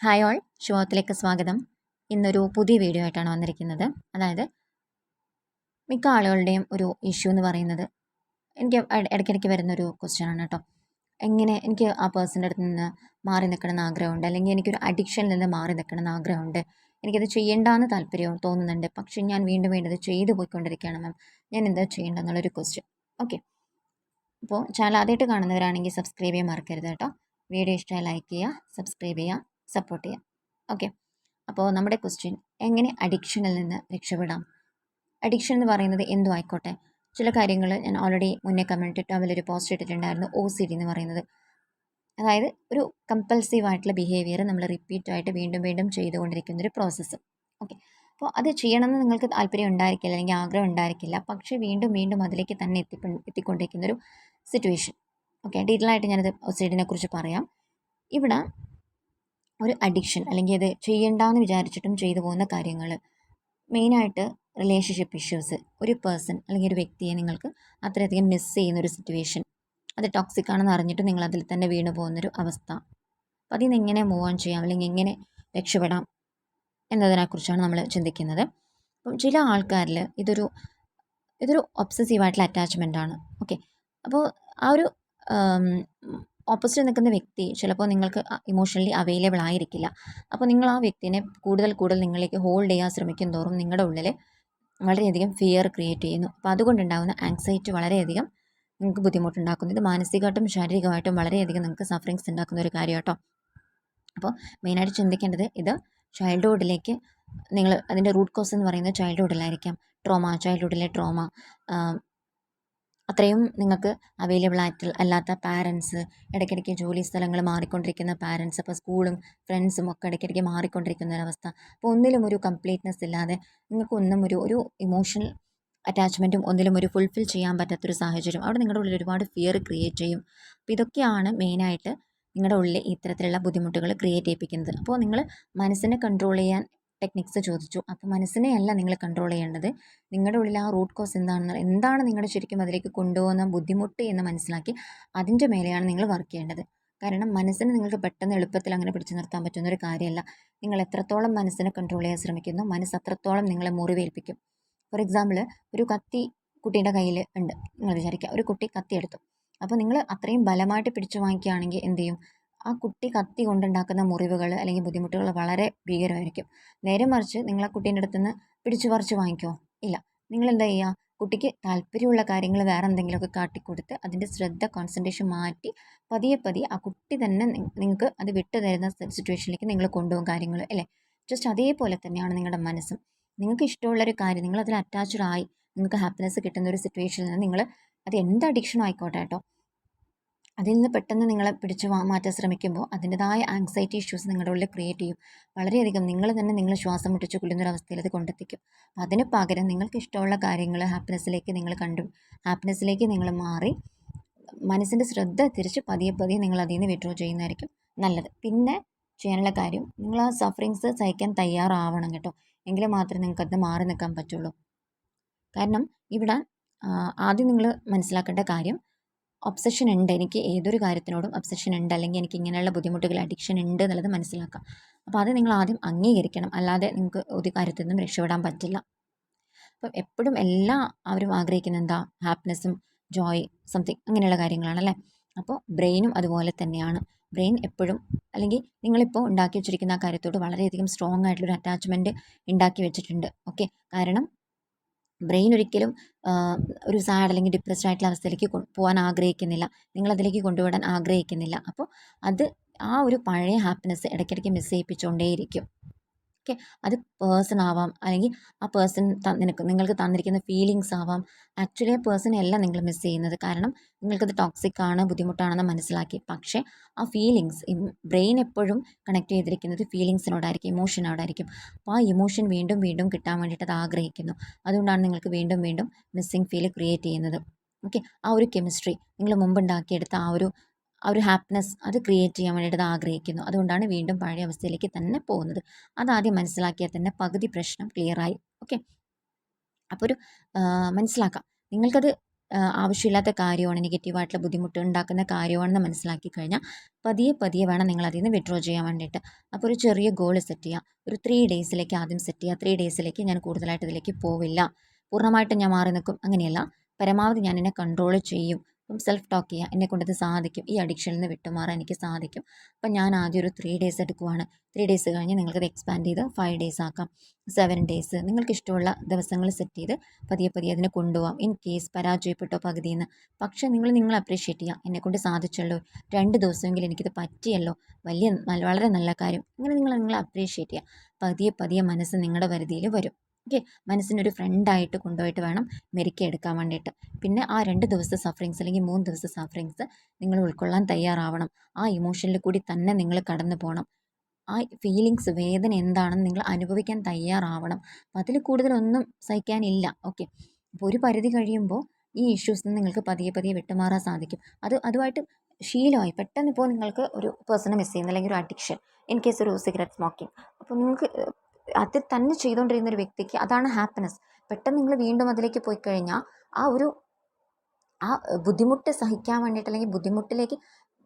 Hi all, ശുഭത്തിലേക്ക് സ്വാഗതം. ഇന്നൊരു പുതിയ വീഡിയോ ആയിട്ടാണ് വന്നിരിക്കുന്നത്. അതായത് മിക്ക ആളുകളുടെയും ഒരു ഇഷ്യൂ എന്ന് പറയുന്നത് എനിക്ക് ഇടയ്ക്കിടയ്ക്ക് വരുന്നൊരു ക്വസ്റ്റ്യനാണ് കേട്ടോ. എങ്ങനെ എനിക്ക് ആ പേഴ്സൻ്റെ അടുത്ത് നിന്ന് മാറി നിൽക്കണമെന്ന് ആഗ്രഹമുണ്ട്, അല്ലെങ്കിൽ എനിക്കൊരു അഡിക്ഷനിൽ നിന്ന് മാറി നിൽക്കണമെന്ന് ആഗ്രഹമുണ്ട്, എനിക്കത് ചെയ്യേണ്ടെന്ന് താല്പര്യം തോന്നുന്നുണ്ട്, പക്ഷേ ഞാൻ വീണ്ടും വീണ്ടും ഇത് ചെയ്തു പോയിക്കൊണ്ടിരിക്കുകയാണ് മാം, ഞാൻ എന്താ ചെയ്യേണ്ടതെന്നുള്ളൊരു ക്വസ്റ്റ്യൻ. ഓക്കെ, അപ്പോൾ ചാനൽ ആദ്യമായിട്ട് കാണുന്നവരാണെങ്കിൽ സബ്സ്ക്രൈബ് ചെയ്യാൻ മറക്കരുത് കേട്ടോ. വീഡിയോ ഇഷ്ടമായി ലൈക്ക് ചെയ്യുക, സബ്സ്ക്രൈബ് ചെയ്യുക, സപ്പോർട്ട് ചെയ്യുക. ഓക്കെ, അപ്പോൾ നമ്മുടെ ക്വസ്റ്റ്യൻ, എങ്ങനെ അഡിക്ഷനിൽ നിന്ന് രക്ഷപ്പെടാം? അഡിക്ഷൻ എന്ന് പറയുന്നത് എന്തും ആയിക്കോട്ടെ. ചില കാര്യങ്ങൾ ഞാൻ ഓൾറെഡി മുന്നേ കമൻറ്റ് ഇട്ട് അതിലൊരു പോസ്റ്റ് ഇട്ടിട്ടുണ്ടായിരുന്നു, OCD എന്ന് പറയുന്നത്. അതായത് ഒരു കമ്പൽസീവ് ആയിട്ടുള്ള ബിഹേവിയർ നമ്മൾ റിപ്പീറ്റായിട്ട് വീണ്ടും വീണ്ടും ചെയ്തുകൊണ്ടിരിക്കുന്നൊരു പ്രോസസ്സ്. ഓക്കെ, അപ്പോൾ അത് ചെയ്യണമെന്ന് നിങ്ങൾക്ക് താല്പര്യം ഉണ്ടായിരിക്കില്ല, അല്ലെങ്കിൽ ആഗ്രഹം ഉണ്ടായിരിക്കില്ല, പക്ഷേ വീണ്ടും വീണ്ടും അതിലേക്ക് തന്നെ എത്തിക്കൊണ്ടിരിക്കുന്നൊരു സിറ്റുവേഷൻ. ഓക്കെ, ഡീറ്റെയിൽ ആയിട്ട് ഞാനത് OCDനെ കുറിച്ച് പറയാം. ഇവിടെ ഒരു അഡിക്ഷൻ, അല്ലെങ്കിൽ അത് ചെയ്യണ്ടെന്ന് വിചാരിച്ചിട്ടും ചെയ്തു പോകുന്ന കാര്യങ്ങൾ, മെയിനായിട്ട് റിലേഷൻഷിപ്പ് ഇഷ്യൂസ്. ഒരു പേഴ്സൺ അല്ലെങ്കിൽ ഒരു വ്യക്തിയെ നിങ്ങൾക്ക് അത്രയധികം മിസ് ചെയ്യുന്നൊരു സിറ്റുവേഷൻ, അത് ടോക്സിക് ആണെന്ന് അറിഞ്ഞിട്ട് നിങ്ങൾ അതിൽ തന്നെ വീണു പോകുന്നൊരു അവസ്ഥ. അപ്പോൾ അതിൽ നിന്ന് എങ്ങനെ മൂവ് ഓൺ ചെയ്യാം, അല്ലെങ്കിൽ എങ്ങനെ രക്ഷപ്പെടാം എന്നതിനെക്കുറിച്ചാണ് നമ്മൾ ചിന്തിക്കുന്നത്. അപ്പം ചില ആൾക്കാരിൽ ഇതൊരു ഒബ്സസീവായിട്ടുള്ള അറ്റാച്ച്മെൻ്റ് ആണ്. ഓക്കെ, അപ്പോൾ ആ ഒരു ഓപ്പോസിറ്റ് നിൽക്കുന്ന വ്യക്തി ചിലപ്പോൾ നിങ്ങൾക്ക് ഇമോഷണലി അവൈലബിൾ ആയിരിക്കില്ല. അപ്പോൾ നിങ്ങൾ ആ വ്യക്തിനെ കൂടുതൽ നിങ്ങളിലേക്ക് ഹോൾഡ് ചെയ്യാൻ ശ്രമിക്കും തോറും നിങ്ങളുടെ ഉള്ളിൽ വളരെയധികം ഫിയർ ക്രിയേറ്റ് ചെയ്യുന്നു. അപ്പോൾ അതുകൊണ്ടുണ്ടാകുന്ന ആങ്സൈറ്റി വളരെയധികം നിങ്ങൾക്ക് ബുദ്ധിമുട്ടുണ്ടാക്കുന്നു. ഇത് മാനസികമായിട്ടും ശാരീരികമായിട്ടും വളരെയധികം നിങ്ങൾക്ക് സഫറിങ്സ് ഉണ്ടാക്കുന്ന ഒരു കാര്യം കേട്ടോ. അപ്പോൾ മെയിനായിട്ട് ചിന്തിക്കേണ്ടത്, ഇത് ചൈൽഡ്ഹുഡിലേക്ക് നിങ്ങൾ അതിൻ്റെ റൂട്ട് കോസ് എന്ന് പറയുന്നത് ചൈൽഡ്ഹുഡിലായിരിക്കാം. ചൈൽഡ്ഹുഡിലെ ട്രോമ, അത്രയും നിങ്ങൾക്ക് അവൈലബിൾ ആയിട്ട് അല്ലാത്ത പാരൻസ്, ഇടയ്ക്കിടയ്ക്ക് ജോലി സ്ഥലങ്ങൾ മാറിക്കൊണ്ടിരിക്കുന്ന പാരൻസ്, അപ്പോൾ സ്കൂളും ഫ്രണ്ട്സും ഒക്കെ ഇടയ്ക്കിടയ്ക്ക് മാറിക്കൊണ്ടിരിക്കുന്ന ഒരവസ്ഥ. അപ്പോൾ ഒന്നിലും ഒരു കംപ്ലീറ്റ്നെസ് ഇല്ലാതെ നിങ്ങൾക്കൊന്നും ഒരു ഇമോഷണൽ അറ്റാച്ച്മെൻറ്റും ഒന്നിലും ഒരു ഫുൾഫിൽ ചെയ്യാൻ പറ്റാത്തൊരു സാഹചര്യം, അവിടെ നിങ്ങളുടെ ഉള്ളിൽ ഒരുപാട് ഫിയർ ക്രിയേറ്റ് ചെയ്യും. അപ്പോൾ ഇതൊക്കെയാണ് മെയിനായിട്ട് നിങ്ങളുടെ ഉള്ളിൽ ഇത്തരത്തിലുള്ള ബുദ്ധിമുട്ടുകൾ ക്രിയേറ്റ് ചെയ്യിപ്പിക്കുന്നത്. അപ്പോൾ നിങ്ങൾ മനസ്സിനെ കൺട്രോൾ ചെയ്യാൻ ടെക്നിക്സ് ചോദിച്ചു. അപ്പോൾ മനസ്സിനെയല്ല നിങ്ങൾ കൺട്രോൾ ചെയ്യേണ്ടത്, നിങ്ങളുടെ ഉള്ളിൽ ആ റൂട്ട് കോസ് എന്താണ് നിങ്ങളുടെ ശരിക്കും അതിലേക്ക് കൊണ്ടുപോകുന്ന ബുദ്ധിമുട്ട് എന്ന് മനസ്സിലാക്കി അതിൻ്റെ മേലെയാണ് നിങ്ങൾ വർക്ക് ചെയ്യേണ്ടത്. കാരണം മനസ്സിനെ നിങ്ങൾക്ക് പെട്ടെന്ന് എളുപ്പത്തിൽ അങ്ങനെ പിടിച്ചു നിർത്താൻ പറ്റുന്ന ഒരു കാര്യമല്ല. നിങ്ങൾ എത്രത്തോളം മനസ്സിനെ കൺട്രോൾ ചെയ്യാൻ ശ്രമിക്കുന്നു, മനസ്സ് അത്രത്തോളം നിങ്ങളെ മുറിവേൽപ്പിക്കും. ഫോർ എക്സാമ്പിൾ, ഒരു കത്തി കുട്ടിയുടെ കയ്യിൽ ഉണ്ട്, നിങ്ങൾ വിചാരിക്കുക ഒരു കുട്ടി കത്തി എടുത്തു. അപ്പോൾ നിങ്ങൾ അത്രയും ബലമായിട്ട് പിടിച്ചു വാങ്ങിക്കുകയാണെങ്കിൽ എന്ത് ചെയ്യും? ആ കുട്ടി കത്തി കൊണ്ടുണ്ടാക്കുന്ന മുറിവുകൾ അല്ലെങ്കിൽ ബുദ്ധിമുട്ടുകൾ വളരെ ഭീകരമായിരിക്കും. നേരെ മറിച്ച് നിങ്ങൾ ആ കുട്ടീൻ്റെ അടുത്ത് നിന്ന് പിടിച്ചു പറിച്ച് വാങ്ങിക്കുമോ? ഇല്ല. നിങ്ങൾ എന്താ ചെയ്യുക? കുട്ടിക്ക് താല്പര്യമുള്ള കാര്യങ്ങൾ വേറെ എന്തെങ്കിലുമൊക്കെ കാട്ടിക്കൊടുത്ത് അതിൻ്റെ ശ്രദ്ധ, കോൺസെൻട്രേഷൻ മാറ്റി പതിയെ ആ കുട്ടി തന്നെ നിങ്ങൾക്ക് അത് വിട്ടു തരുന്ന സിറ്റുവേഷനിലേക്ക് നിങ്ങൾ കൊണ്ടുപോകും കാര്യങ്ങൾ, അല്ലേ? ജസ്റ്റ് അതേപോലെ തന്നെയാണ് നിങ്ങളുടെ മനസ്സും. നിങ്ങൾക്ക് ഇഷ്ടമുള്ളൊരു കാര്യം, നിങ്ങൾ അതിൽ അറ്റാച്ച്ഡ് ആയി നിങ്ങൾക്ക് ഹാപ്പിനെസ് കിട്ടുന്ന ഒരു സിറ്റുവേഷനിൽ നിന്ന് നിങ്ങൾ, അത് എന്ത് അഡിക്ഷൻ ആയിക്കോട്ടെ കേട്ടോ, അതിൽ നിന്ന് പെട്ടെന്ന് നിങ്ങളെ പിടിച്ചു മാറ്റാൻ ശ്രമിക്കുമ്പോൾ അതിൻ്റെതായ ആങ്സൈറ്റി ഇഷ്യൂസ് നിങ്ങളുടെ ഉള്ളിൽ ക്രിയേറ്റ് ചെയ്യും. വളരെയധികം നിങ്ങൾ തന്നെ നിങ്ങൾ ശ്വാസം മുട്ടിച്ച് കൊല്ലുന്നൊരവസ്ഥയിൽ അത് കൊണ്ടെത്തിക്കും. അപ്പോൾ അതിന് പകരം നിങ്ങൾക്ക് ഇഷ്ടമുള്ള കാര്യങ്ങൾ ഹാപ്പിനെസ്സിലേക്ക് നിങ്ങൾ മാറി മനസ്സിൻ്റെ ശ്രദ്ധ തിരിച്ച് പതിയെ നിങ്ങൾ അതിൽ നിന്ന് വിഡ്രോ ചെയ്യുന്നതായിരിക്കും നല്ലത്. പിന്നെ ചെയ്യാനുള്ള കാര്യം, നിങ്ങൾ ആ സഫറിങ്സ് സഹിക്കാൻ തയ്യാറാവണം കേട്ടോ, എങ്കിൽ മാത്രമേ നിങ്ങൾക്കത് മാറി നിൽക്കാൻ പറ്റുള്ളൂ. കാരണം ഇവിടെ ആദ്യം നിങ്ങൾ മനസ്സിലാക്കേണ്ട കാര്യം, ഒബ്സഷൻ ഉണ്ട്, എനിക്ക് ഏതൊരു കാര്യത്തിനോടും ഒബ്സഷൻ ഉണ്ട്, അല്ലെങ്കിൽ എനിക്ക് ഇങ്ങനെയുള്ള ബുദ്ധിമുട്ടുകൾ, അഡിക്ഷൻ ഉണ്ട് എന്നുള്ളത് മനസ്സിലാക്കാം. അപ്പോൾ അത് നിങ്ങൾ ആദ്യം അംഗീകരിക്കണം, അല്ലാതെ നിങ്ങൾക്ക് ഒരു കാര്യത്തിൽ നിന്നും രക്ഷപ്പെടാൻ പറ്റില്ല. അപ്പം എപ്പോഴും അവരും ആഗ്രഹിക്കുന്ന എന്താ? ഹാപ്പിനെസ്സും ജോയ് സംതിങ് അങ്ങനെയുള്ള കാര്യങ്ങളാണല്ലേ. അപ്പോൾ ബ്രെയിനും അതുപോലെ തന്നെയാണ്. ബ്രെയിൻ എപ്പോഴും, അല്ലെങ്കിൽ നിങ്ങളിപ്പോൾ ഉണ്ടാക്കി വെച്ചിരിക്കുന്ന ആ കാര്യത്തോട് വളരെയധികം സ്ട്രോങ് ആയിട്ടുള്ളൊരു അറ്റാച്ച്മെൻറ്റ് ഉണ്ടാക്കി വെച്ചിട്ടുണ്ട്. ഓക്കെ, കാരണം ബ്രെയിൻ ഒരിക്കലും ഒരു സാഡ് അല്ലെങ്കിൽ ഡിപ്രസ്ഡ് ആയിട്ടുള്ള അവസ്ഥയിലേക്ക് പോകാൻ ആഗ്രഹിക്കുന്നില്ല, നിങ്ങളതിലേക്ക് കൊണ്ടുവിടാൻ ആഗ്രഹിക്കുന്നില്ല. അപ്പോൾ അത് ആ ഒരു പഴയ ഹാപ്പിനെസ് ഇടയ്ക്കിടയ്ക്ക് മിസ് ചെയ്യിപ്പിച്ചുകൊണ്ടേയിരിക്കും. ഓക്കെ, അത് പേഴ്സൺ ആവാം, അല്ലെങ്കിൽ ആ പേഴ്സൺ നിങ്ങൾക്ക് തന്നിരിക്കുന്ന ഫീലിങ്സ് ആവാം. ആക്ച്വലി ആ പേഴ്സണെ അല്ല നിങ്ങൾ മിസ് ചെയ്യുന്നത്, കാരണം നിങ്ങൾക്കത് ടോക്സിക് ആണ്, ബുദ്ധിമുട്ടാണെന്ന് മനസ്സിലാക്കി. പക്ഷേ ആ ഫീലിങ്സ്, ബ്രെയിൻ എപ്പോഴും കണക്ട് ചെയ്തിരിക്കുന്നത് ഫീലിങ്സിനോടായിരിക്കും, ഇമോഷനോടായിരിക്കും. അപ്പോൾ ആ ഇമോഷൻ വീണ്ടും വീണ്ടും കിട്ടാൻ വേണ്ടിയിട്ട് അത് ആഗ്രഹിക്കുന്നു. അതുകൊണ്ടാണ് നിങ്ങൾക്ക് വീണ്ടും വീണ്ടും മിസ്സിങ് ഫീൽ ക്രിയേറ്റ് ചെയ്യുന്നത്. ഓക്കെ, ആ ഒരു കെമിസ്ട്രി നിങ്ങൾ മുമ്പുണ്ടാക്കിയെടുത്ത ആ ഒരു ഹാപ്പിനെസ് അത് ക്രിയേറ്റ് ചെയ്യാൻ വേണ്ടിയിട്ട് ആഗ്രഹിക്കുന്നു. അതുകൊണ്ടാണ് വീണ്ടും പഴയ അവസ്ഥയിലേക്ക് തന്നെ പോകുന്നത്. അതാദ്യം മനസ്സിലാക്കിയാൽ തന്നെ പകുതി പ്രശ്നം ക്ലിയറായി. ഓക്കെ, അപ്പോൾ മനസ്സിലാക്കാം, നിങ്ങൾക്കത് ആവശ്യമില്ലാത്ത കാര്യമാണ്, നെഗറ്റീവായിട്ടുള്ള ബുദ്ധിമുട്ട് ഉണ്ടാക്കുന്ന കാര്യമാണെന്ന് മനസ്സിലാക്കി കഴിഞ്ഞാൽ പതിയെ പതിയെ വേണം നിങ്ങൾ അതിൽ നിന്ന് വിഡ്രോ ചെയ്യാൻ വേണ്ടിയിട്ട്. അപ്പോൾ ഒരു ചെറിയ ഗോൾ സെറ്റ് ചെയ്യുക. ഒരു 3 ഡേയ്സിലേക്ക് ആദ്യം സെറ്റ് ചെയ്യുക. 3 ഡേയ്സിലേക്ക് ഞാൻ കൂടുതലായിട്ട് ഇതിലേക്ക് പോവില്ല, പൂർണ്ണമായിട്ടും ഞാൻ മാറി നിൽക്കും, അങ്ങനെയല്ല. പരമാവധി ഞാൻ എന്നെ കൺട്രോൾ ചെയ്യും. അപ്പം സെൽഫ് ടോക്ക് ചെയ്യുക, എന്നെക്കൊണ്ടത് സാധിക്കും, ഈ അഡിക്ഷനിൽ നിന്ന് വിട്ടുമാറാൻ എനിക്ക് സാധിക്കും. അപ്പം ഞാൻ ആദ്യം ഒരു 3 ഡേയ്സ് എടുക്കുവാണ്. 3 ഡേയ്സ് കഴിഞ്ഞ് നിങ്ങൾക്കത് എക്സ്പാൻഡ് ചെയ്ത് 5 ഡേയ്സ് ആക്കാം, 7 ഡേയ്സ്, നിങ്ങൾക്ക് ഇഷ്ടമുള്ള ദിവസങ്ങൾ സെറ്റ് ചെയ്ത് പതിയെ പതിയെ അതിനെ കൊണ്ടുപോകാം. ഇൻ കേസ് പരാജയപ്പെട്ടോ പകുതിയിൽ നിന്ന്, പക്ഷേ നിങ്ങൾ അപ്രീഷിയേറ്റ് ചെയ്യുക, എന്നെക്കൊണ്ട് സാധിച്ചല്ലോ, 2 ദിവസമെങ്കിലും എനിക്കിത് പറ്റിയല്ലോ, വളരെ നല്ല കാര്യം, അങ്ങനെ നിങ്ങൾ അപ്രീഷിയേറ്റ് ചെയ്യുക. പതിയെ പതിയെ മനസ്സ് നിങ്ങളുടെ പരിധിയിൽ വരും. ഓക്കെ, മനസ്സിനൊരു ഫ്രണ്ടായിട്ട് കൊണ്ടുപോയിട്ട് വേണം മെരുക്കി എടുക്കാൻ വേണ്ടിയിട്ട്. പിന്നെ ആ 2 ദിവസത്തെ സഫറിങ്സ് അല്ലെങ്കിൽ 3 ദിവസത്തെ സഫറിങ്സ് നിങ്ങൾ ഉൾക്കൊള്ളാൻ തയ്യാറാവണം. ആ ഇമോഷനിൽ കൂടി തന്നെ നിങ്ങൾ കടന്നു പോകണം. ആ ഫീലിങ്സ്, വേദന എന്താണെന്ന് നിങ്ങൾ അനുഭവിക്കാൻ തയ്യാറാവണം. അപ്പം അതിൽ കൂടുതലൊന്നും സഹിക്കാനില്ല. ഓക്കെ, അപ്പോൾ ഒരു പരിധി കഴിയുമ്പോൾ ഈ ഇഷ്യൂസിൽ നിന്ന് നിങ്ങൾക്ക് പതിയെ പതിയെ വിട്ടുമാറാൻ സാധിക്കും. അതുമായിട്ട് ശീലമായി. പെട്ടെന്ന് ഇപ്പോൾ നിങ്ങൾക്ക് ഒരു പേഴ്സണെ മിസ് ചെയ്യുന്നു, അല്ലെങ്കിൽ ഒരു അഡിക്ഷൻ, ഇൻ കേസ് ഒരു സിഗരറ്റ് സ്മോക്കിംഗ്, അപ്പോൾ നിങ്ങൾക്ക് അത് തന്നെ ചെയ്തുകൊണ്ടിരുന്ന ഒരു വ്യക്തിക്ക് അതാണ് ഹാപ്പിനെസ്. പെട്ടെന്ന് നിങ്ങൾ വീണ്ടും അതിലേക്ക് പോയി കഴിഞ്ഞാൽ ആ ബുദ്ധിമുട്ട് സഹിക്കാൻ വേണ്ടിയിട്ട്, അല്ലെങ്കിൽ ബുദ്ധിമുട്ടിലേക്ക്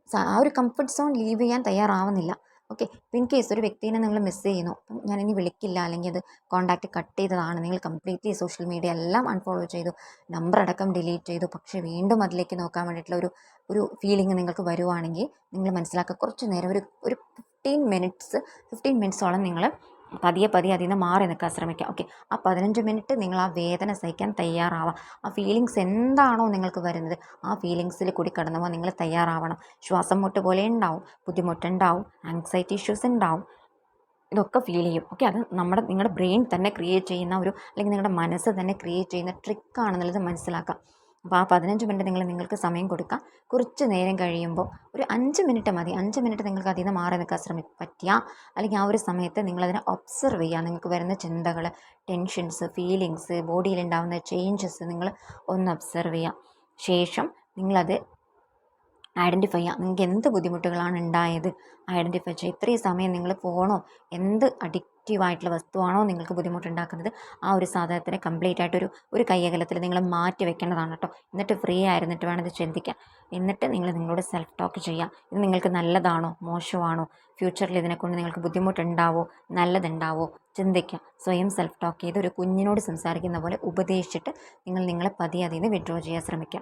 ആ ഒരു കംഫർട്ട് സോൺ ലീവ് ചെയ്യാൻ തയ്യാറാവുന്നില്ല. ഓക്കെ, ഇപ്പോൾ ഇൻ കേസ് ഒരു വ്യക്തിനെ നിങ്ങൾ മിസ് ചെയ്യുന്നു, അപ്പം ഞാനിനി വിളിക്കില്ല, അല്ലെങ്കിൽ അത് കോൺടാക്റ്റ് കട്ട് ചെയ്തതാണ്, നിങ്ങൾ കംപ്ലീറ്റ്ലി സോഷ്യൽ മീഡിയ എല്ലാം അൺഫോളോ ചെയ്തു, നമ്പർ അടക്കം ഡിലീറ്റ് ചെയ്തു, പക്ഷേ വീണ്ടും അതിലേക്ക് നോക്കാൻ വേണ്ടിയിട്ടുള്ള ഒരു ഫീലിംഗ് നിങ്ങൾക്ക് വരുവാണെങ്കിൽ നിങ്ങൾ മനസ്സിലാക്കുക, കുറച്ച് നേരം ഒരു 15 മിനിറ്റ്സോളം നിങ്ങൾ പതിയെ പതിയെ അതിൽ നിന്ന് മാറി നിൽക്കാൻ ശ്രമിക്കുക. ഓക്കെ, ആ 15 മിനിറ്റ് നിങ്ങൾ ആ വേദന സഹിക്കാൻ തയ്യാറാവാം. ആ ഫീലിങ്സ് എന്താണോ നിങ്ങൾക്ക് വരുന്നത്, ആ ഫീലിങ്സിൽ കൂടി കടന്നു പോകാൻ നിങ്ങൾ തയ്യാറാവണം. ശ്വാസം മുട്ട് പോലെ ഉണ്ടാവും, ബുദ്ധിമുട്ടുണ്ടാവും, ആങ്സൈറ്റി ഇഷ്യൂസ് ഉണ്ടാവും, ഇതൊക്കെ ഫീൽ ചെയ്യും. ഓക്കെ, അത് നിങ്ങളുടെ ബ്രെയിൻ തന്നെ ക്രിയേറ്റ് ചെയ്യുന്ന അല്ലെങ്കിൽ നിങ്ങളുടെ മനസ്സ് തന്നെ ക്രിയേറ്റ് ചെയ്യുന്ന ട്രിക്കാണെന്നുള്ളത് മനസ്സിലാക്കാം. അപ്പോൾ ആ 15 മിനിറ്റ് നിങ്ങൾക്ക് സമയം കൊടുക്കാം. കുറച്ച് നേരം കഴിയുമ്പോൾ ഒരു 5 മിനിറ്റ് മതി. 5 മിനിറ്റ് നിങ്ങൾക്ക് അതിൽ നിന്ന് മാറി നിൽക്കാൻ പറ്റിയാൽ, അല്ലെങ്കിൽ ആ ഒരു സമയത്ത് നിങ്ങളതിനെ ഒബ്സർവ് ചെയ്യുക. നിങ്ങൾക്ക് വരുന്ന ചിന്തകൾ, ടെൻഷൻസ്, ഫീലിങ്സ്, ബോഡിയിലുണ്ടാകുന്ന ചേഞ്ചസ് നിങ്ങൾ ഒന്ന് ഒബ്സർവ് ചെയ്യുക. ശേഷം നിങ്ങളത് ഐഡൻറ്റിഫൈ ചെയ്യുക. നിങ്ങൾക്ക് എന്ത് ബുദ്ധിമുട്ടുകളാണ് ഉണ്ടായത് ഐഡൻറ്റിഫൈ ചെയ്യുക. ഇത്രയും സമയം നിങ്ങൾ ഫോണോ എന്ത് അഡിക്റ്റീവായിട്ടുള്ള വസ്തുവാണോ നിങ്ങൾക്ക് ബുദ്ധിമുട്ടുണ്ടാക്കുന്നത്, ആ ഒരു സാധനത്തിനെ കംപ്ലീറ്റ് ആയിട്ട് ഒരു കയ്യകലത്തിൽ നിങ്ങൾ മാറ്റി വെക്കേണ്ടതാണ് കേട്ടോ. എന്നിട്ട് ഫ്രീ ആയിരുന്നിട്ട് വേണം ഇത് ചിന്തിക്കാൻ. എന്നിട്ട് നിങ്ങളോട് സെൽഫ് ടോക്ക് ചെയ്യുക. ഇത് നിങ്ങൾക്ക് നല്ലതാണോ മോശമാണോ, ഫ്യൂച്ചറിൽ ഇതിനെക്കൊണ്ട് നിങ്ങൾക്ക് ബുദ്ധിമുട്ടുണ്ടാവോ നല്ലതുണ്ടാവോ ചിന്തിക്കുക. സ്വയം സെൽഫ് ടോക്ക് ചെയ്ത് ഒരു കുഞ്ഞിനോട് സംസാരിക്കുന്ന പോലെ ഉപദേശിച്ചിട്ട് നിങ്ങളെ പതിയെ അതിൽ നിന്ന് വിഡ്രോ ചെയ്യാൻ ശ്രമിക്കുക.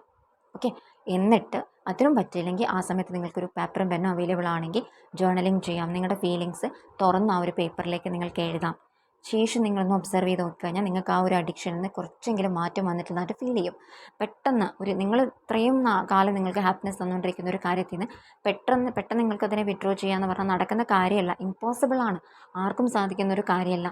ഓക്കെ, എന്നിട്ട് അതിനും പറ്റില്ലെങ്കിൽ ആ സമയത്ത് നിങ്ങൾക്കൊരു പേപ്പറും പെന്നും അവൈലബിൾ ആണെങ്കിൽ ജേർണലിംഗ് ചെയ്യാം. നിങ്ങളുടെ ഫീലിങ്സ് തുറന്ന് ആ ഒരു പേപ്പറിലേക്ക് നിങ്ങൾക്ക് എഴുതാം. ശേഷം നിങ്ങളൊന്ന് ഒബ്സർവ് ചെയ്ത് നോക്കിക്കഴിഞ്ഞാൽ നിങ്ങൾക്ക് ആ ഒരു അഡിക്ഷനിൽ നിന്ന് കുറച്ചെങ്കിലും മാറ്റം വന്നിട്ടുള്ളതായിട്ട് ഫീൽ ചെയ്യും. പെട്ടെന്ന് നിങ്ങൾ ഇത്രയും കാലം നിങ്ങൾക്ക് ഹാപ്പിനെസ് തന്നുകൊണ്ടിരിക്കുന്ന ഒരു കാര്യത്തിൽ നിന്ന് പെട്ടെന്ന് നിങ്ങൾക്കതിനെ വിഡ്രോ ചെയ്യാന്ന് പറഞ്ഞാൽ നടക്കുന്ന കാര്യമല്ല, ഇമ്പോസിബിളാണ്, ആർക്കും സാധിക്കുന്ന ഒരു കാര്യമല്ല.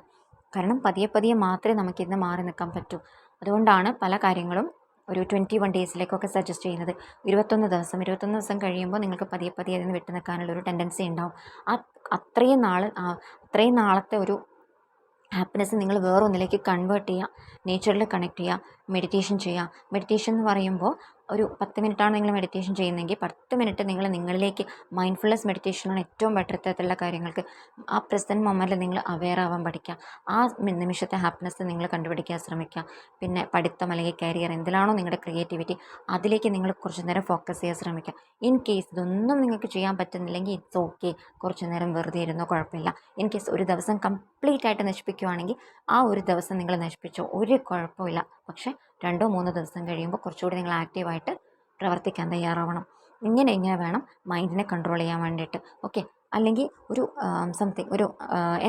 കാരണം പതിയെ പതിയെ മാത്രമേ നമുക്കിന്ന് മാറി നിൽക്കാൻ പറ്റൂ. അതുകൊണ്ടാണ് പല കാര്യങ്ങളും ഒരു 21 ഡേയ്സിലേക്കൊക്കെ സജസ്റ്റ് ചെയ്യുന്നത്. 21 ദിവസം കഴിയുമ്പോൾ നിങ്ങൾക്ക് പതിയെ പതിയെ അതിന് വിട്ടു നിൽക്കാനുള്ളൊരു ടെൻഡൻസി ഉണ്ടാവും. അത്രയും നാളത്തെ ഒരു ഹാപ്പിനെസ് നിങ്ങൾ വേറൊന്നിലേക്ക് കൺവേർട്ട് ചെയ്യുക. നേച്ചറിൽ കണക്ട് ചെയ്യുക, മെഡിറ്റേഷൻ ചെയ്യുക. മെഡിറ്റേഷൻ എന്ന് പറയുമ്പോൾ ഒരു 10 മിനിറ്റാണ് നിങ്ങൾ മെഡിറ്റേഷൻ ചെയ്യുന്നതെങ്കിൽ 10 മിനിറ്റ് നിങ്ങളിലേക്ക് മൈൻഡ്ഫുൾനെസ് മെഡിറ്റേഷനാണ് ഏറ്റവും ബെറ്റർ ഇത്തരത്തിലുള്ള കാര്യങ്ങൾക്ക്. ആ പ്രസൻറ്റ് മൊമെൻറ്റിൽ നിങ്ങൾ അവെയർ ആവാൻ പഠിക്കുക. ആ നിമിഷത്തെ ഹാപ്പിനെസ് നിങ്ങൾ കണ്ടുപിടിക്കാൻ ശ്രമിക്കുക. പിന്നെ പഠിത്തം അല്ലെങ്കിൽ കരിയർ എന്തിലാണോ നിങ്ങളുടെ ക്രിയേറ്റിവിറ്റി, അതിലേക്ക് നിങ്ങൾ കുറച്ച് നേരം ഫോക്കസ് ചെയ്യാൻ ശ്രമിക്കുക. ഇൻ കേസ് ഇതൊന്നും നിങ്ങൾക്ക് ചെയ്യാൻ പറ്റുന്നില്ലെങ്കിൽ ഇറ്റ്സ് ഓക്കെ, കുറച്ച് നേരം വെറുതെ ഇരുന്നോ, കുഴപ്പമില്ല. ഇൻ കേസ് ഒരു ദിവസം കംപ്ലീറ്റ് ആയിട്ട് നശിപ്പിക്കുകയാണെങ്കിൽ ആ ഒരു ദിവസം നിങ്ങൾ നശിപ്പിച്ചോ, ഒരു കുഴപ്പമില്ല. പക്ഷേ 2-3 ദിവസം കഴിയുമ്പോൾ കുറച്ചുകൂടി നിങ്ങൾ ആക്റ്റീവായിട്ട് പ്രവർത്തിക്കാൻ തയ്യാറാവണം. ഇങ്ങനെ വേണം മൈൻഡിനെ കൺട്രോൾ ചെയ്യാൻ വേണ്ടിയിട്ട്. ഓക്കെ, അല്ലെങ്കിൽ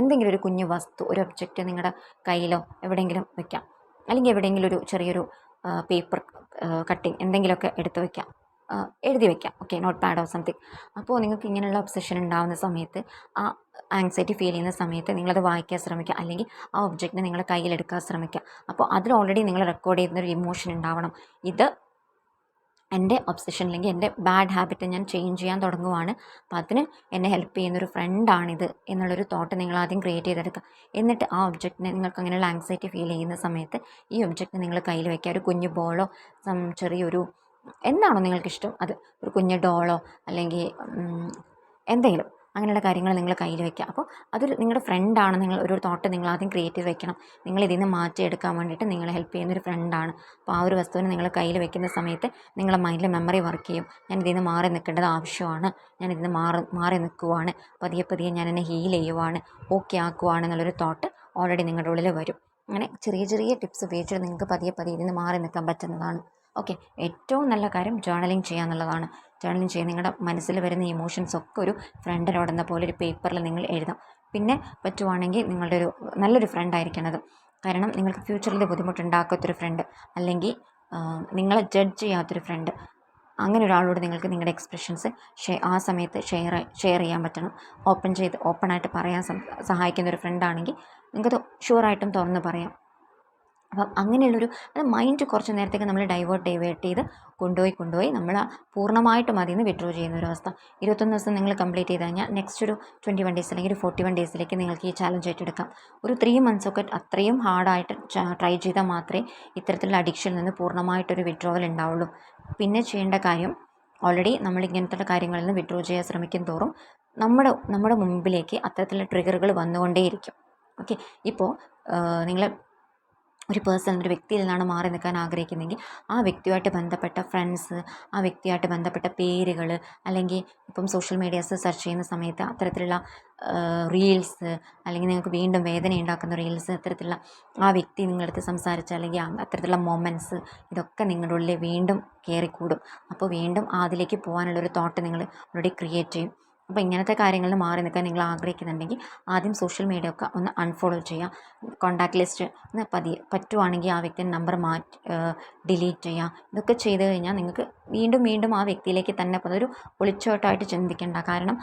എന്തെങ്കിലും ഒരു കുഞ്ഞു വസ്തു, ഒരു ഒബ്ജക്റ്റ് നിങ്ങളുടെ കയ്യിലോ എവിടെയെങ്കിലും വെക്കാം, അല്ലെങ്കിൽ എവിടെയെങ്കിലും ഒരു ചെറിയൊരു പേപ്പർ കട്ടിങ് എന്തെങ്കിലുമൊക്കെ എടുത്ത് വെക്കാം, എഴുതി വെക്കാം. ഓക്കെ, നോട്ട് പാഡോ സംതിങ്. അപ്പോൾ നിങ്ങൾക്ക് ഇങ്ങനെയുള്ള ഒബ്സഷൻ ഉണ്ടാകുന്ന സമയത്ത്, ആ ആങ്സൈറ്റി ഫീൽ ചെയ്യുന്ന സമയത്ത് നിങ്ങളത് വായിക്കാൻ ശ്രമിക്കുക, അല്ലെങ്കിൽ ആ ഒബ്ജക്റ്റിനെ നിങ്ങളുടെ കയ്യിലെടുക്കാൻ ശ്രമിക്കുക. അപ്പോൾ അതിൽ ഓൾറെഡി നിങ്ങൾ റെക്കോർഡ് ചെയ്യുന്നൊരു ഇമോഷൻ ഉണ്ടാവണം. ഇത് എൻ്റെ ഒബ്സഷൻ അല്ലെങ്കിൽ എൻ്റെ ബാഡ് ഹാബിറ്റ് ഞാൻ ചേഞ്ച് ചെയ്യാൻ തുടങ്ങുവാണ്, അപ്പം അതിന് എന്നെ ഹെൽപ്പ് ചെയ്യുന്നൊരു ഫ്രണ്ടാണിത് എന്നുള്ളൊരു തോട്ട് നിങ്ങൾ ആദ്യം ക്രിയേറ്റ് ചെയ്തെടുക്കുക. എന്നിട്ട് ആ ഒബ്ജക്റ്റിനെ നിങ്ങൾക്ക് അങ്ങനെയുള്ള ആങ്സൈറ്റി ഫീൽ ചെയ്യുന്ന സമയത്ത് ഈ ഒബ്ജക്റ്റിനെ നിങ്ങൾ കയ്യിൽ വയ്ക്കുക. ഒരു കുഞ്ഞു ബോളോ എന്താണോ നിങ്ങൾക്കിഷ്ടം, അത് ഒരു കുഞ്ഞു ഡോളോ അല്ലെങ്കിൽ എന്തെങ്കിലും അങ്ങനെയുള്ള കാര്യങ്ങൾ നിങ്ങൾ കയ്യിൽ വെക്കുക. അപ്പോൾ അതൊരു നിങ്ങളുടെ ഫ്രണ്ടാണ്. നിങ്ങൾ ഒരു തോട്ട് നിങ്ങൾ ആദ്യം ക്രിയേറ്റ് ചെയ്ത് വെക്കണം. നിങ്ങൾ ഇതിൽ നിന്ന് മാറ്റിയെടുക്കാൻ വേണ്ടിയിട്ട് നിങ്ങളെ ഹെൽപ്പ് ചെയ്യുന്നൊരു ഫ്രണ്ടാണ്. അപ്പോൾ ആ ഒരു വസ്തുവിനെ നിങ്ങൾ കയ്യിൽ വെക്കുന്ന സമയത്ത് നിങ്ങളുടെ മൈൻഡിൽ മെമ്മറി വർക്ക് ചെയ്യും. ഞാൻ ഇതിൽ നിന്ന് മാറി നിൽക്കേണ്ടത് ആവശ്യമാണ്, ഞാൻ ഇതിൽ നിന്ന് മാറി നിൽക്കുവാണ്, പതിയെ പതിയെ ഞാൻ എന്നെ ഹീൽ ചെയ്യുവാണ്, ഓക്കെ ആക്കുവാണ് എന്നുള്ളൊരു തോട്ട് ഓൾറെഡി നിങ്ങളുടെ ഉള്ളിൽ വരും. അങ്ങനെ ചെറിയ ചെറിയ ടിപ്സ് ഉപയോഗിച്ചിട്ട് നിങ്ങൾക്ക് പതിയെ പതിയെ ഇതിൽ നിന്ന് മാറി നിൽക്കാൻ പറ്റുന്നതാണ്. ഓക്കെ, ഏറ്റവും നല്ല കാര്യം ജേർണലിങ് ചെയ്യുക എന്നുള്ളതാണ്. ജേർണലിങ് ചെയ്യുക, നിങ്ങളുടെ മനസ്സിൽ വരുന്ന ഇമോഷൻസ് ഒക്കെ ഒരു ഫ്രണ്ടിനോടെന്ന പോലെ ഒരു പേപ്പറിൽ നിങ്ങൾ എഴുതാം. പിന്നെ പറ്റുവാണെങ്കിൽ നിങ്ങളുടെ ഒരു നല്ലൊരു ഫ്രണ്ട് ആയിരിക്കണത്. കാരണം നിങ്ങൾക്ക് ഫ്യൂച്ചറിൽ ബുദ്ധിമുട്ടുണ്ടാക്കാത്തൊരു ഫ്രണ്ട്, അല്ലെങ്കിൽ നിങ്ങളെ ജഡ്ജ് ചെയ്യാത്തൊരു ഫ്രണ്ട്, അങ്ങനെ ഒരാളോട് നിങ്ങൾക്ക് നിങ്ങളുടെ എക്സ്പ്രഷൻസ് ആ സമയത്ത് ഷെയർ ചെയ്യാൻ പറ്റണം. ഓപ്പണായിട്ട് പറയാൻ സഹായിക്കുന്ന ഒരു ഫ്രണ്ടാണെങ്കിൽ നിങ്ങൾക്കത് ഷുവറായിട്ടും തുറന്ന് പറയാം. അപ്പം അങ്ങനെയുള്ളൊരു മൈൻഡ് കുറച്ച് നേരത്തേക്ക് നമ്മൾ ഡൈവേർട്ട് ചെയ്ത് കൊണ്ടുപോയി നമ്മൾ പൂർണ്ണമായിട്ടും അതിൽ നിന്ന് വിഡ്രോ ചെയ്യുന്ന ഒരു അവസ്ഥ. 21 ദിവസം നിങ്ങൾ കംപ്ലീറ്റ് ചെയ്ത് കഴിഞ്ഞാൽ നെക്സ്റ്റ് ഒരു 21 ഡേയ്സ് അല്ലെങ്കിൽ ഒരു 41 ഡേയ്സിലേക്ക് നിങ്ങൾക്ക് ഈ ചാലഞ്ച് ഏറ്റെടുക്കാം. ഒരു 3 മന്ത്സൊക്കെ അത്രയും ഹാർഡായിട്ട് ട്രൈ ചെയ്താൽ മാത്രമേ ഇത്തരത്തിലുള്ള അഡിക്ഷനിൽ നിന്ന് പൂർണ്ണമായിട്ടൊരു വിഡ്രോവൽ ഉണ്ടാവുള്ളൂ. പിന്നെ ചെയ്യേണ്ട കാര്യം, ഓൾറെഡി നമ്മൾ ഇങ്ങനത്തെ കാര്യങ്ങളിൽ നിന്ന് വിഡ്രോ ചെയ്യാൻ ശ്രമിക്കും തോറും നമ്മുടെ മുമ്പിലേക്ക് അത്തരത്തിലുള്ള ട്രിഗറുകൾ വന്നുകൊണ്ടേയിരിക്കും. ഓക്കെ, ഇപ്പോൾ നിങ്ങൾ ഒരു പേഴ്സൺ, ഒരു വ്യക്തിയിൽ നിന്നാണ് മാറി നിൽക്കാൻ ആഗ്രഹിക്കുന്നതെങ്കിൽ ആ വ്യക്തിയുമായിട്ട് ബന്ധപ്പെട്ട ഫ്രണ്ട്സ്, ആ വ്യക്തിയായിട്ട് ബന്ധപ്പെട്ട പേരുകൾ, അല്ലെങ്കിൽ ഇപ്പം സോഷ്യൽ മീഡിയാസ് സെർച്ച് ചെയ്യുന്ന സമയത്ത് അത്തരത്തിലുള്ള റീൽസ്, അല്ലെങ്കിൽ നിങ്ങൾക്ക് വീണ്ടും വേദന ഉണ്ടാക്കുന്ന റീൽസ്, അത്തരത്തിലുള്ള ആ വ്യക്തി നിങ്ങളടുത്ത് സംസാരിച്ച അല്ലെങ്കിൽ അത്തരത്തിലുള്ള മൊമെൻറ്റ്സ്, ഇതൊക്കെ നിങ്ങളുടെ ഉള്ളിൽ വീണ്ടും കയറിക്കൂടും. അപ്പോൾ വീണ്ടും അതിലേക്ക് പോകാനുള്ളൊരു തോട്ട് നിങ്ങൾ ഓൾറെഡി ക്രിയേറ്റ് ചെയ്യും. അപ്പോൾ ഇങ്ങനത്തെ കാര്യങ്ങളിൽ നിന്ന് മാറി നിൽക്കാൻ നിങ്ങൾ ആഗ്രഹിക്കുന്നുണ്ടെങ്കിൽ ആദ്യം സോഷ്യൽ മീഡിയ ഒക്കെ ഒന്ന് അൺഫോളോ ചെയ്യുക. കോൺടാക്ട് ലിസ്റ്റ് പറ്റുവാണെങ്കിൽ ആ വ്യക്തിയുടെ നമ്പർ ഡിലീറ്റ് ചെയ്യുക. ഇതൊക്കെ ചെയ്ത് കഴിഞ്ഞാൽ നിങ്ങൾക്ക് വീണ്ടും ആ വ്യക്തിയിലേക്ക് തന്നെ പോകുന്നത് ഒരു ഒളിച്ചോട്ടമായിട്ട് ചിന്തിക്കേണ്ട. കാരണം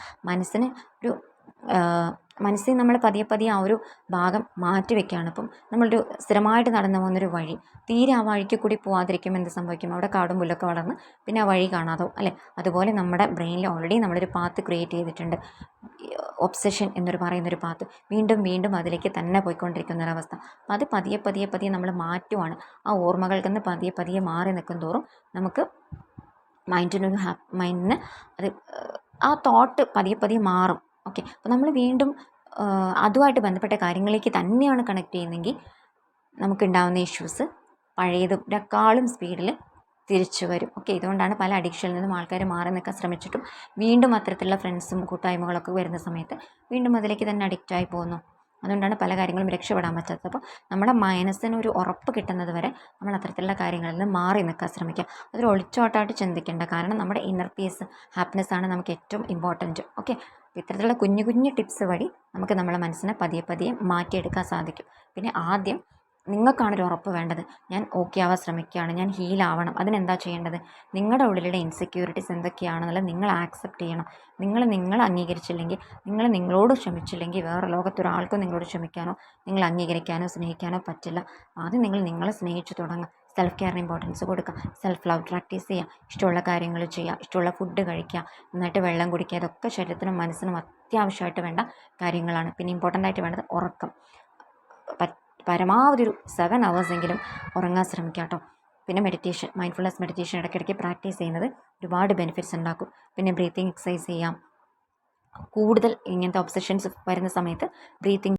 മനസ്സിൽ നമ്മൾ പതിയെ ആ ഒരു ഭാഗം മാറ്റി വെക്കുകയാണ്. ഇപ്പം നമ്മളൊരു സ്ഥിരമായിട്ട് നടന്നു പോകുന്നൊരു വഴി, തീരെ ആ വഴിക്ക് കൂടി പോകാതിരിക്കുമ്പോൾ എന്ത് സംഭവിക്കും? അവിടെ കാടും പുല്ലൊക്കെ വളർന്ന് പിന്നെ ആ വഴി കാണാതാവും അല്ലേ? അതുപോലെ നമ്മുടെ ബ്രെയിനിൽ ഓൾറെഡി നമ്മളൊരു പാത്ത് ക്രിയേറ്റ് ചെയ്തിട്ടുണ്ട്, ഒബ്സഷൻ എന്നൊരു പറയുന്നൊരു പാത്ത്. വീണ്ടും അതിലേക്ക് തന്നെ പോയിക്കൊണ്ടിരിക്കുന്ന ഒരവസ്ഥ. അപ്പം അത് പതിയെ നമ്മൾ മാറ്റുവാണ്. ആ ഓർമ്മകൾക്ക് നിന്ന് പതിയെ മാറി നിൽക്കും തോറും നമുക്ക് മൈൻഡിന് അത് ആ തോട്ട് പതിയെ മാറും. ഓക്കെ, അപ്പോൾ നമ്മൾ വീണ്ടും അതുമായിട്ട് കാര്യങ്ങളിലേക്ക് തന്നെയാണ് കണക്ട് ചെയ്യുന്നതെങ്കിൽ നമുക്കുണ്ടാകുന്ന ഇഷ്യൂസ് പഴയതിനേക്കാളും സ്പീഡിൽ തിരിച്ചു വരും. ഓക്കെ, ഇതുകൊണ്ടാണ് പല അഡിക്ഷനിൽ നിന്നും ആൾക്കാർ മാറി നിൽക്കാൻ ശ്രമിച്ചിട്ടും വീണ്ടും അത്തരത്തിലുള്ള ഫ്രണ്ട്സും കൂട്ടായ്മകളൊക്കെ വരുന്ന സമയത്ത് വീണ്ടും അതിലേക്ക് തന്നെ അഡിക്റ്റായി പോകുന്നു. അതുകൊണ്ടാണ് പല കാര്യങ്ങളും രക്ഷപ്പെടാൻ പറ്റാത്തത്. അപ്പോൾ നമ്മുടെ മനസ്സിനൊരു ഉറപ്പ് കിട്ടുന്നത് വരെ നമ്മൾ അത്തരത്തിലുള്ള കാര്യങ്ങളിൽ നിന്ന് മാറി നിൽക്കാൻ ശ്രമിക്കുക. അതൊരു ഒളിച്ചോട്ടായിട്ട് ചിന്തിക്കേണ്ട. കാരണം നമ്മുടെ ഇന്നർ പീസ്, ഹാപ്പിനെസ് ആണ് നമുക്ക് ഏറ്റവും ഇമ്പോർട്ടൻറ്റ്. ഓക്കെ, ഇത്തരത്തിലുള്ള കുഞ്ഞു ടിപ്സ് വഴി നമുക്ക് നമ്മുടെ മനസ്സിനെ പതിയെ മാറ്റിയെടുക്കാൻ സാധിക്കും. പിന്നെ ആദ്യം നിങ്ങൾക്കാണൊരു ഉറപ്പ് വേണ്ടത്. ഞാൻ ഓക്കെ ആവാൻ ശ്രമിക്കുകയാണ്, ഞാൻ ഹീലാവണം. അതിനെന്താ ചെയ്യേണ്ടത്? നിങ്ങളുടെ ഉള്ളിലുള്ള ഇൻസെക്യൂരിറ്റീസ് എന്തൊക്കെയാണെന്നുള്ളത് നിങ്ങൾ ആക്സെപ്റ്റ് ചെയ്യണം. നിങ്ങൾ അംഗീകരിച്ചില്ലെങ്കിൽ, നിങ്ങൾ നിങ്ങളോട് ക്ഷമിച്ചില്ലെങ്കിൽ വേറെ ലോകത്തൊരാൾക്കും നിങ്ങളോട് ക്ഷമിക്കാനോ നിങ്ങൾ അംഗീകരിക്കാനോ സ്നേഹിക്കാനോ പറ്റില്ല. ആദ്യം നിങ്ങളെ സ്നേഹിച്ച് തുടങ്ങുക. സെൽഫ് കെയറിന് ഇമ്പോർട്ടൻസ് കൊടുക്കുക, സെൽഫ് ലവ് പ്രാക്ടീസ് ചെയ്യുക, ഇഷ്ടമുള്ള കാര്യങ്ങൾ ചെയ്യുക, ഇഷ്ടമുള്ള ഫുഡ് കഴിക്കുക, നന്നായിട്ട് വെള്ളം കുടിക്കുക. ഇതൊക്കെ ശരീരത്തിനും മനസ്സിനും അത്യാവശ്യമായിട്ട് വേണ്ട കാര്യങ്ങളാണ്. പിന്നെ ഇമ്പോർട്ടൻ്റ് ആയിട്ട് വേണ്ടത് ഉറക്കം. പരമാവധി ഒരു 7 hours എങ്കിലും ഉറങ്ങാൻ ശ്രമിക്കുക കേട്ടോ. പിന്നെ മൈൻഡ്ഫുൾനെസ് മെഡിറ്റേഷൻ ഇടയ്ക്കിടയ്ക്ക് പ്രാക്ടീസ് ചെയ്യുന്നത് ഒരുപാട് ബെനിഫിറ്റ്സ് ഉണ്ടാക്കും. പിന്നെ ബ്രീത്തിങ് എക്സസൈസ് ചെയ്യാം. കൂടുതൽ ഇങ്ങനത്തെ ഒബ്സഷൻസ് വരുന്ന സമയത്ത് ബ്രീത്തിങ്